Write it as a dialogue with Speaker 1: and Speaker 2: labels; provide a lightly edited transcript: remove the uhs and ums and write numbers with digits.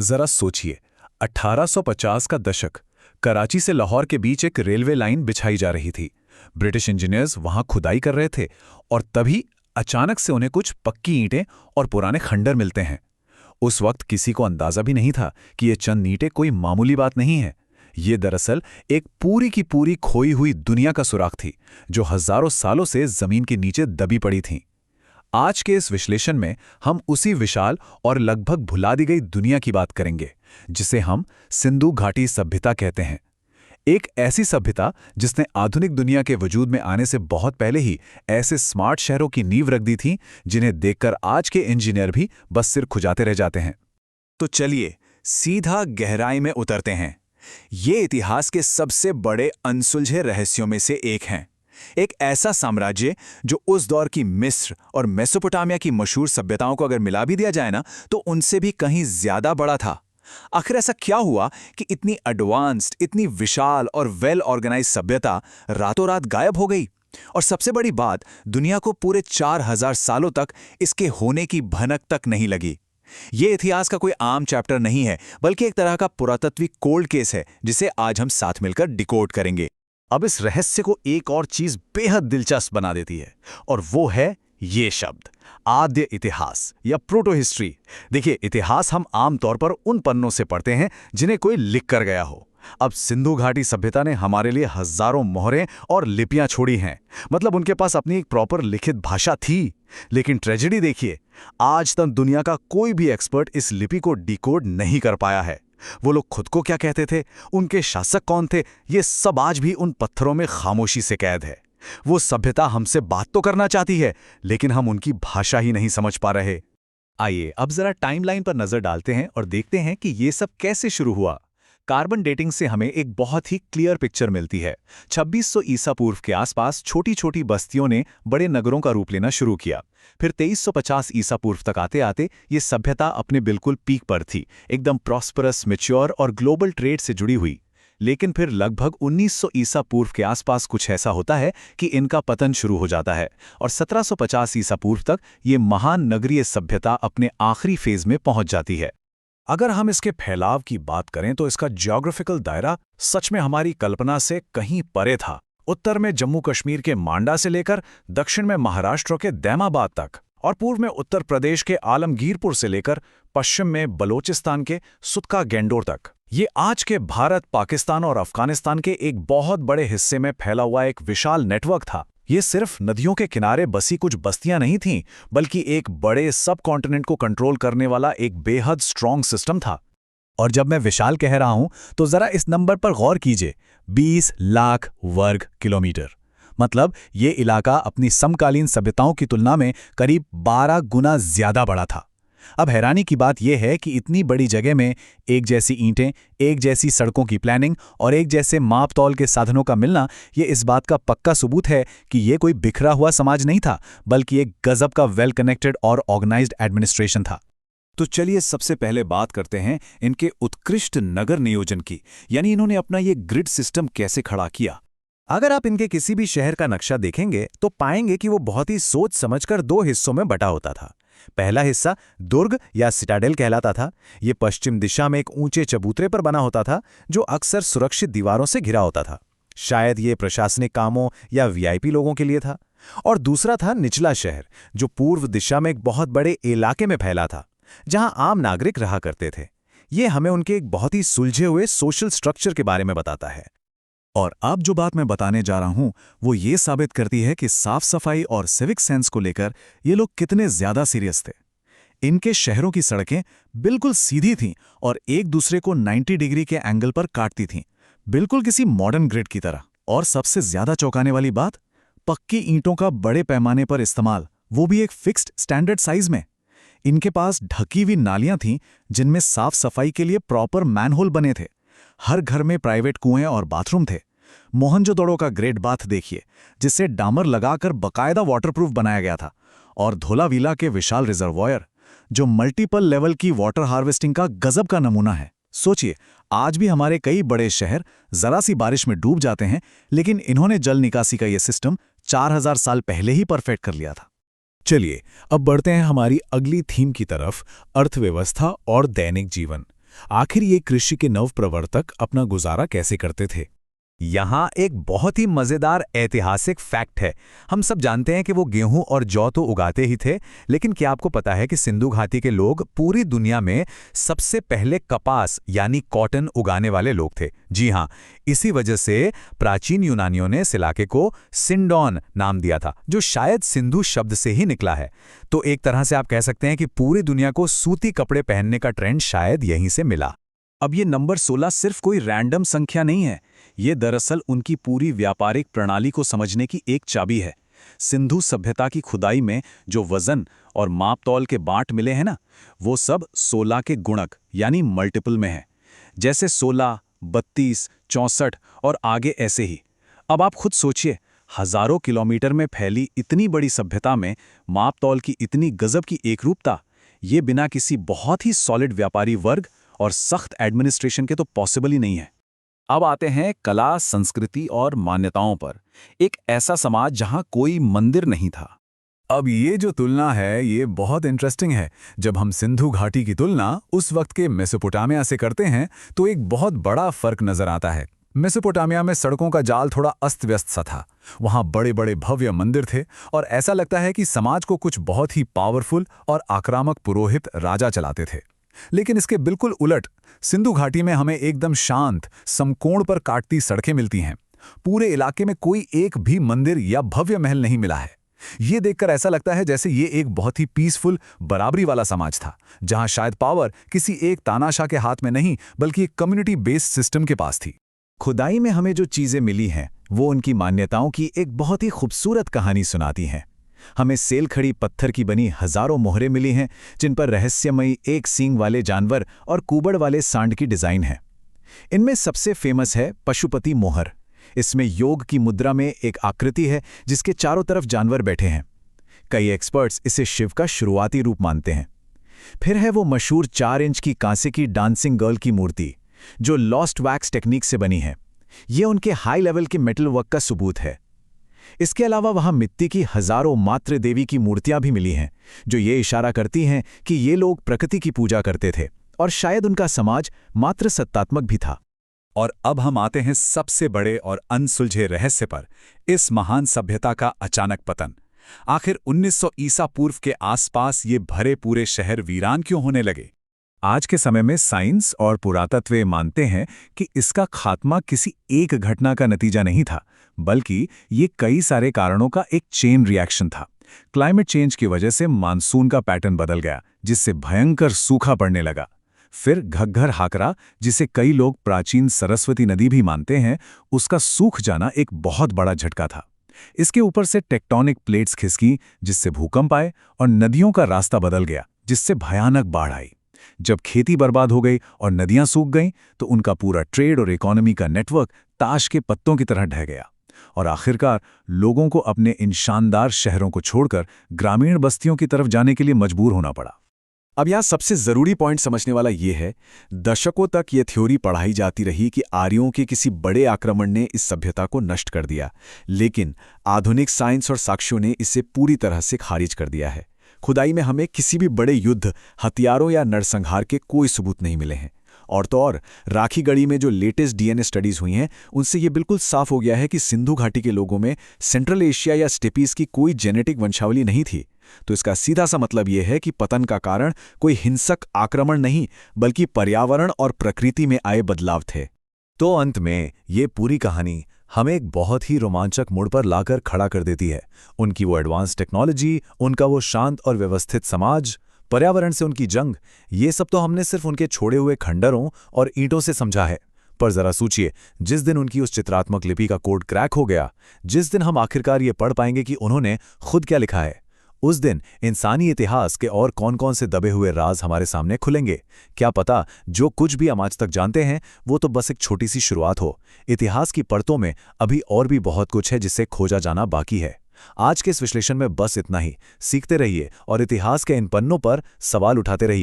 Speaker 1: जरा सोचिए, 1850 का दशक। कराची से लाहौर के बीच एक रेलवे लाइन बिछाई जा रही थी। ब्रिटिश इंजीनियर्स वहां खुदाई कर रहे थे और तभी अचानक से उन्हें कुछ पक्की ईंटें और पुराने खंडर मिलते हैं। उस वक्त किसी को अंदाजा भी नहीं था कि ये चंद ईंटें कोई मामूली बात नहीं है। ये दरअसल एक पूरी की पूरी खोई हुई दुनिया का सुराग थी, जो हजारों सालों से जमीन के नीचे दबी पड़ी थी। आज के इस विश्लेषण में हम उसी विशाल और लगभग भुला दी गई दुनिया की बात करेंगे, जिसे हम सिंधु घाटी सभ्यता कहते हैं। एक ऐसी सभ्यता जिसने आधुनिक दुनिया के वजूद में आने से बहुत पहले ही ऐसे स्मार्ट शहरों की नींव रख दी थी, जिन्हें देखकर आज के इंजीनियर भी बस सिर खुजाते रह जाते हैं। तो चलिए सीधा गहराई में उतरते हैं। ये इतिहास के सबसे बड़े अनसुलझे रहस्यों में से एक हैं। एक ऐसा साम्राज्य जो उस दौर की मिस्र और मेसोपोटामिया की मशहूर सभ्यताओं को अगर मिला भी दिया जाए ना, तो उनसे भी कहीं ज्यादा बड़ा था। आखिर ऐसा क्या हुआ कि इतनी एडवांस्ड, इतनी विशाल और वेल ऑर्गेनाइज सभ्यता रातों रात गायब हो गई? और सबसे बड़ी बात, दुनिया को पूरे 4000 सालों तक इसके होने की भनक तक नहीं लगी। ये इतिहास का कोई आम चैप्टर नहीं है, बल्कि एक तरह का पुरातत्विक कोल्ड केस है, जिसे आज हम साथ मिलकर डिकोड करेंगे। अब इस रहस्य को एक और चीज बेहद दिलचस्प बना देती है, और वो है ये शब्द, आद्य इतिहास या प्रोटो हिस्ट्री। देखिए, इतिहास हम आमतौर पर उन पन्नों से पढ़ते हैं जिन्हें कोई लिख कर गया हो। अब सिंधु घाटी सभ्यता ने हमारे लिए हजारों मोहरें और लिपियां छोड़ी हैं। मतलब उनके पास अपनी एक प्रॉपर लिखित भाषा थी। लेकिन ट्रेजेडी देखिए, आज तक दुनिया का कोई भी एक्सपर्ट इस लिपि को डिकोड नहीं कर पाया है। वो लोग खुद को क्या कहते थे, उनके शासक कौन थे, ये सब आज भी उन पत्थरों में खामोशी से कैद है। वो सभ्यता हमसे बात तो करना चाहती है, लेकिन हम उनकी भाषा ही नहीं समझ पा रहे। आइए अब जरा टाइमलाइन पर नजर डालते हैं और देखते हैं कि ये सब कैसे शुरू हुआ। कार्बन डेटिंग से हमें एक बहुत ही क्लियर पिक्चर मिलती है। 2600 ईसा पूर्व के आसपास छोटी छोटी बस्तियों ने बड़े नगरों का रूप लेना शुरू किया। फिर 2350 ईसा पूर्व तक आते आते ये सभ्यता अपने बिल्कुल पीक पर थी, एकदम प्रॉस्परस, मैच्योर और ग्लोबल ट्रेड से जुड़ी हुई। लेकिन फिर लगभग 1900 ईसा पूर्व के आसपास कुछ ऐसा होता है कि इनका पतन शुरू हो जाता है और 1750 ईसा पूर्व तक ये महान नगरीय सभ्यता अपने आखिरी फेज में पहुंच जाती है। अगर हम इसके फैलाव की बात करें तो इसका ज्योग्राफिकल दायरा सच में हमारी कल्पना से कहीं परे था। उत्तर में जम्मू कश्मीर के मांडा से लेकर दक्षिण में महाराष्ट्र के दैमाबाद तक, और पूर्व में उत्तर प्रदेश के आलमगीरपुर से लेकर पश्चिम में बलोचिस्तान के सुतका गेंडोर तक। ये आज के भारत, पाकिस्तान और अफगानिस्तान के एक बहुत बड़े हिस्से में फैला हुआ एक विशाल नेटवर्क था। ये सिर्फ नदियों के किनारे बसी कुछ बस्तियां नहीं थीं, बल्कि एक बड़े सब कॉन्टिनेंट को कंट्रोल करने वाला एक बेहद स्ट्रॉन्ग सिस्टम था। और जब मैं विशाल कह रहा हूं, तो जरा इस नंबर पर गौर कीजिए, 20 लाख वर्ग किलोमीटर। मतलब ये इलाका अपनी समकालीन सभ्यताओं की तुलना में करीब 12 गुना ज्यादा बड़ा था। अब हैरानी की बात यह है कि इतनी बड़ी जगह में एक जैसी ईंटें, एक जैसी सड़कों की प्लानिंग और एक जैसे माप तौल के साधनों का मिलना, ये इस बात का पक्का सबूत है कि ये कोई बिखरा हुआ समाज नहीं था, बल्कि एक गजब का वेल कनेक्टेड और ऑर्गेनाइज्ड एडमिनिस्ट्रेशन था। तो चलिए सबसे पहले बात करते हैं इनके उत्कृष्ट नगर नियोजन की, यानी इन्होंने अपना ये ग्रिड सिस्टम कैसे खड़ा किया। अगर आप इनके किसी भी शहर का नक्शा देखेंगे तो पाएंगे कि वो बहुत ही सोच समझकर 2 हिस्सों में बटा होता था। पहला हिस्सा दुर्ग या सिटाडेल कहलाता था। ये पश्चिम दिशा में एक ऊंचे चबूतरे पर बना होता था, जो अक्सर सुरक्षित दीवारों से घिरा होता था। शायद ये प्रशासनिक कामों या वीआईपी लोगों के लिए था। और दूसरा था निचला शहर, जो पूर्व दिशा में एक बहुत बड़े इलाके में फैला था, जहां आम नागरिक रहा करते थे। ये हमें उनके एक बहुत ही सुलझे हुए सोशल स्ट्रक्चर के बारे में बताता है। और अब जो बात मैं बताने जा रहा हूं, वो ये साबित करती है कि साफ सफाई और सिविक सेंस को लेकर ये लोग कितने ज्यादा सीरियस थे। इनके शहरों की सड़कें बिल्कुल सीधी थीं और एक दूसरे को 90 डिग्री के एंगल पर काटती थीं, बिल्कुल किसी मॉडर्न ग्रिड की तरह। और सबसे ज्यादा चौंकाने वाली बात, पक्की ईंटों का बड़े पैमाने पर इस्तेमाल, वो भी एक फिक्स्ड स्टैंडर्ड साइज में। इनके पास ढकी हुई नालियां थीं, जिनमें साफ सफाई के लिए प्रॉपर मैनहोल बने थे। हर घर में प्राइवेट कुएं और बाथरूम थे। मोहनजोदड़ो का ग्रेट बाथ देखिए, जिसे डामर लगाकर बकायदा वाटरप्रूफ बनाया गया था। और धोलावीला के विशाल रिजर्वॉयर, जो मल्टीपल लेवल की वाटर हार्वेस्टिंग का गजब का नमूना है। सोचिए, आज भी हमारे कई बड़े शहर जरा सी बारिश में डूब जाते हैं, लेकिन इन्होंने जल निकासी का यह सिस्टम 4000 साल पहले ही परफेक्ट कर लिया था। चलिए अब बढ़ते हैं हमारी अगली थीम की तरफ, अर्थव्यवस्था और दैनिक जीवन। आखिर ये कृषि के नवप्रवर्तक अपना गुजारा कैसे करते थे? यहाँ एक बहुत ही मजेदार ऐतिहासिक फैक्ट है। हम सब जानते हैं कि वो गेहूं और जौ तो उगाते ही थे, लेकिन क्या आपको पता है कि सिंधु घाटी के लोग पूरी दुनिया में सबसे पहले कपास यानी कॉटन उगाने वाले लोग थे? जी हाँ, इसी वजह से प्राचीन यूनानियों ने इस इलाके को सिंडोन नाम दिया था, जो शायद सिंधु शब्द से ही निकला है। तो एक तरह से आप कह सकते हैं कि पूरी दुनिया को सूती कपड़े पहनने का ट्रेंड शायद यहीं से मिला। अब ये नंबर 16 सिर्फ कोई रैंडम संख्या नहीं है, ये दरअसल उनकी पूरी व्यापारिक प्रणाली को समझने की एक चाबी है। सिंधु सभ्यता की खुदाई में जो वजन और मापतौल के बांट मिले हैं ना, वो सब 16 के गुणक यानी मल्टीपल में है। जैसे 16, 32, 64 और ऐसे ऐसे ही। अब आप खुद सोचिए, हजारों किलोमीटर में फैली इतनी बड़ी सभ्यता में मापतौल की इतनी गजब की एकरूपता, ये बिना किसी बहुत ही सॉलिड व्यापारी वर्ग और सख्त एडमिनिस्ट्रेशन के तो पॉसिबल ही नहीं है। अब आते हैं कला, संस्कृति और मान्यताओं पर। एक ऐसा समाज जहां कोई मंदिर नहीं था। अब ये जो तुलना है ये बहुत इंटरेस्टिंग है। जब हम सिंधु घाटी की तुलना उस वक्त के मेसोपोटामिया से करते हैं तो एक बहुत बड़ा फर्क नजर आता है। मेसोपोटामिया में सड़कों का जाल थोड़ा अस्त व्यस्त सा था। वहां बड़े बड़े भव्य मंदिर थे और ऐसा लगता है कि समाज को कुछ बहुत ही पावरफुल और आक्रामक पुरोहित राजा चलाते थे। लेकिन इसके बिल्कुल उलट सिंधु घाटी में हमें एकदम शांत, समकोण पर काटती सड़कें मिलती हैं। पूरे इलाके में कोई एक भी मंदिर या भव्य महल नहीं मिला है। ये देखकर ऐसा लगता है जैसे ये एक बहुत ही पीसफुल, बराबरी वाला समाज था, जहां शायद पावर किसी एक तानाशाह के हाथ में नहीं बल्कि एक कम्युनिटी बेस्ड सिस्टम के पास थी। खुदाई में हमें जो चीजें मिली हैं वो उनकी मान्यताओं की एक बहुत ही खूबसूरत कहानी सुनाती हैं। हमें सेलखड़ी पत्थर की बनी हजारों मोहरें मिली हैं जिन पर रहस्यमयी एक सींग वाले जानवर और कुबड़ वाले सांड की डिजाइन है। इनमें सबसे फेमस है पशुपति मोहर। इसमें योग की मुद्रा में एक आकृति है जिसके चारों तरफ जानवर बैठे हैं। कई एक्सपर्ट्स इसे शिव का शुरुआती रूप मानते हैं। फिर है वो मशहूर 4 इंच की कांसे की डांसिंग गर्ल की मूर्ति जो लॉस्ट वैक्स टेक्निक से बनी है। ये उनके हाई लेवल के मेटल वर्क का सबूत है। इसके अलावा वहां मिट्टी की हजारों मातृ देवी की मूर्तियां भी मिली हैं जो ये इशारा करती हैं कि ये लोग प्रकृति की पूजा करते थे और शायद उनका समाज मात्र सत्तात्मक भी था। और अब हम आते हैं सबसे बड़े और अनसुलझे रहस्य पर, इस महान सभ्यता का अचानक पतन। आखिर 1900 ईसा पूर्व के आसपास ये भरे पूरे शहर वीरान क्यों होने लगे? आज के समय में साइंस और पुरातत्व मानते हैं कि इसका खात्मा किसी एक घटना का नतीजा नहीं था, बल्कि ये कई सारे कारणों का एक चेन रिएक्शन था। क्लाइमेट चेंज की वजह से मानसून का पैटर्न बदल गया, जिससे भयंकर सूखा पड़ने लगा। फिर घग्घर हाकरा, जिसे कई लोग प्राचीन सरस्वती नदी भी मानते हैं, उसका सूख जाना एक बहुत बड़ा झटका था। इसके ऊपर से टेक्टोनिक प्लेट्स खिसकी, जिससे भूकंप आए और नदियों का रास्ता बदल गया, जिससे भयानक बाढ़ आई। जब खेती बर्बाद हो गई और नदियां सूख गईं, तो उनका पूरा ट्रेड और इकोनॉमी का नेटवर्क ताश के पत्तों की तरह ढह गया और आखिरकार लोगों को अपने इन शानदार शहरों को छोड़कर ग्रामीण बस्तियों की तरफ जाने के लिए मजबूर होना पड़ा। अब यहाँ सबसे जरूरी पॉइंट समझने वाला ये है, दशकों तक ये थ्योरी पढ़ाई जाती रही कि आर्यों के किसी बड़े आक्रमण ने इस सभ्यता को नष्ट कर दिया, लेकिन आधुनिक साइंस और साक्ष्यों ने इसे पूरी तरह से खारिज कर दिया है। खुदाई में हमें किसी भी बड़े युद्ध, हथियारों या नरसंहार के कोई सबूत नहीं मिले हैं। और तो और राखी गढ़ी में जो लेटेस्ट डीएनए स्टडीज हुई हैं, उनसे ये बिल्कुल साफ हो गया है कि सिंधु घाटी के लोगों में सेंट्रल एशिया या स्टेपीज की कोई जेनेटिक वंशावली नहीं थी। तो इसका सीधा सा मतलब यह है कि पतन का कारण कोई हिंसक आक्रमण नहीं, बल्कि पर्यावरण और प्रकृति में आए बदलाव थे। तो अंत में ये पूरी कहानी हमें एक बहुत ही रोमांचक मोड़ पर लाकर खड़ा कर देती है। उनकी वो एडवांस टेक्नोलॉजी, उनका वो शांत और व्यवस्थित समाज, पर्यावरण से उनकी जंग, ये सब तो हमने सिर्फ उनके छोड़े हुए खंडरों और ईंटों से समझा है। पर जरा सोचिए, जिस दिन उनकी उस चित्रात्मक लिपि का कोड क्रैक हो गया, जिस दिन हम आखिरकार ये पढ़ पाएंगे कि उन्होंने खुद क्या लिखा है, उस दिन इंसानी इतिहास के और कौन-कौन से दबे हुए राज हमारे सामने खुलेंगे। क्या पता जो कुछ भी हम आज तक जानते हैं वो तो बस एक छोटी सी शुरुआत हो। इतिहास की परतों में अभी और भी बहुत कुछ है जिसे खोजा जाना बाकी है। आज के इस विश्लेषण में बस इतना ही। सीखते रहिए और इतिहास के इन पन्नों पर सवाल उठाते रहिए।